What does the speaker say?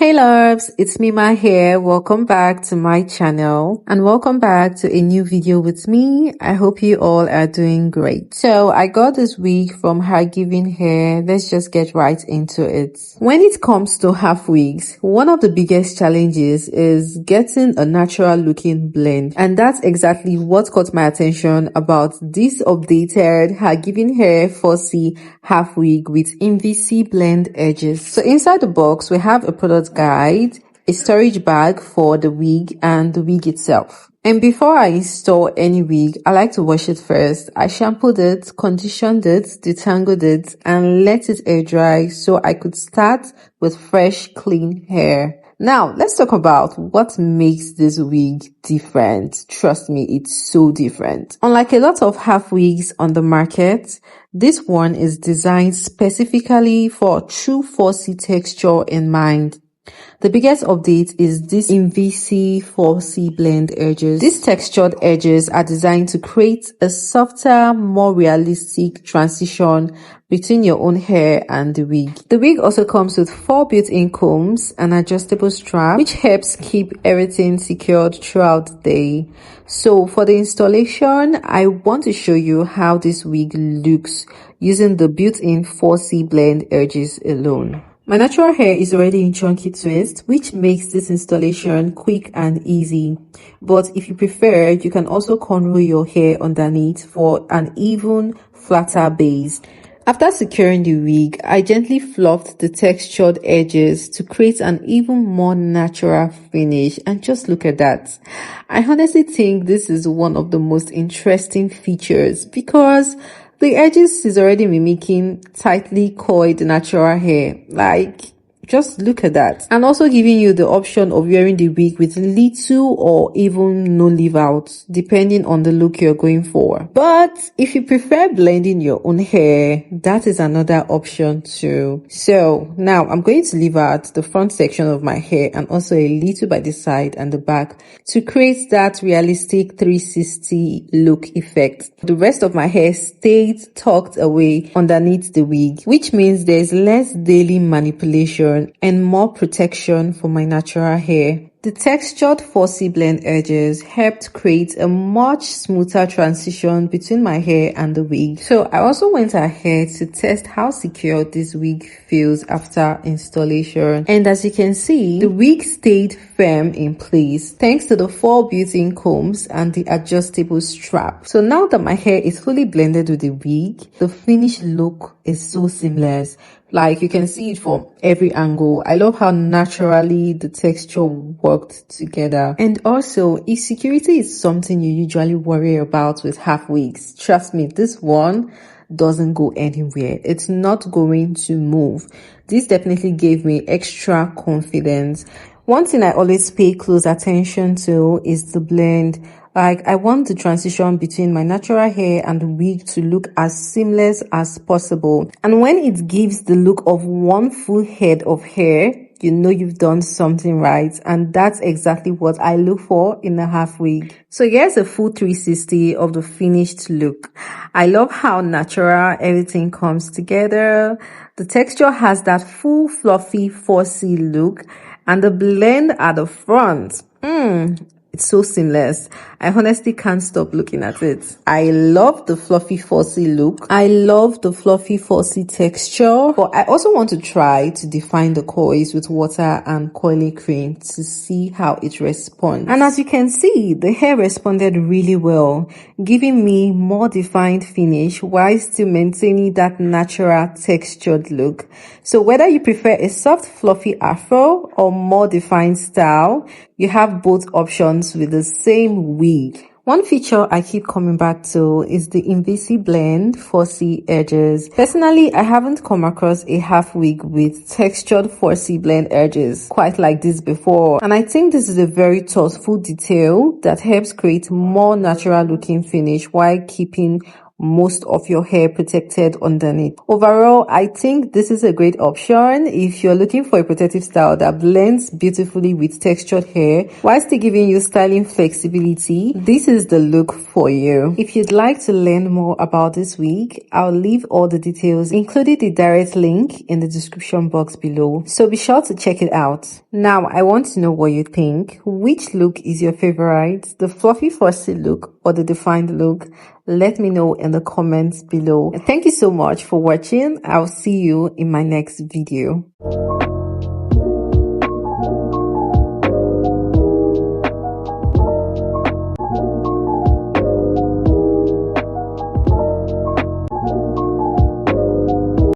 Hey loves, it's Mima here. Welcome back to my channel and welcome back to a new video with me. I hope you all are doing great. So I got this wig from HerGivenHair. Let's just get right into it. When it comes to half wigs, one of the biggest challenges is getting a natural looking blend, and that's exactly what caught my attention about this updated HerGivenHair 4C half wig with MVC blend edges. So inside the box we have a product guide, a storage bag for the wig, and the wig itself. And before I install any wig, I like to wash it first. I shampooed it, conditioned it, detangled it, and let it air dry so I could start with fresh, clean hair. Now, let's talk about what makes this wig different. Trust me, it's so different. Unlike a lot of half wigs on the market, this one is designed specifically for true 4C texture in mind. The biggest update is this MVC 4C blend edges. These textured edges are designed to create a softer, more realistic transition between your own hair and the wig. The wig also comes with 4 built-in combs and adjustable strap, which helps keep everything secured throughout the day. So for the installation, I want to show you how this wig looks using the built-in 4C blend edges alone. My natural hair is already in chunky twist, which makes this installation quick and easy. But if you prefer, you can also cornrow your hair underneath for an even, flatter base. After securing the wig, I gently fluffed the textured edges to create an even more natural finish, and just look at that. I honestly think this is one of the most interesting features because the edges is already mimicking tightly coiled natural hair. Just look at that. And also giving you the option of wearing the wig with little or even no leave out, depending on the look you're going for. But if you prefer blending your own hair, that is another option too. So now I'm going to leave out the front section of my hair and also a little by the side and the back to create that realistic 360 look effect. The rest of my hair stayed tucked away underneath the wig, which means there's less daily manipulation and more protection for my natural hair. The textured 4C blend edges helped create a much smoother transition between my hair and the wig. So I also went ahead to test how secure this wig feels after installation. And as you can see, the wig stayed firm in place thanks to the 4 built-in combs and the adjustable strap. So now that my hair is fully blended with the wig, the finished look is so seamless. You can see it from every angle. I love how naturally the texture worked together. And also, if security is something you usually worry about with half wigs, trust me, this one doesn't go anywhere. It's not going to move. This definitely gave me extra confidence. One thing I always pay close attention to is the blend. I want the transition between my natural hair and the wig to look as seamless as possible. And when it gives the look of one full head of hair, you know you've done something right. And that's exactly what I look for in a half wig. So here's a full 360 of the finished look. I love how natural everything comes together. The texture has that full fluffy 4C look, and the blend at the front. It's so seamless. I honestly can't stop looking at it. I love the fluffy 4C look. I love the fluffy 4C texture. But I also want to try to define the coils with water and coiling cream to see how it responds. And as you can see, the hair responded really well, giving me more defined finish while still maintaining that natural textured look. So whether you prefer a soft fluffy afro or more defined style, you have both options with the same wig. One feature I keep coming back to is the MVC blend 4C edges. Personally, I haven't come across a half wig with textured 4C blend edges quite like this before. And I think this is a very thoughtful detail that helps create more natural looking finish while keeping most of your hair protected underneath. Overall, I think this is a great option if you're looking for a protective style that blends beautifully with textured hair while still giving you styling flexibility. This is the look for you. If you'd like to learn more about this wig, I'll leave all the details, including the direct link, in the description box below, so be sure to check it out. Now, I want to know what you think. Which look is your favorite? The fluffy fussy look or the defined look? Let me know in the comments below. And thank you so much for watching. I'll see you in my next video.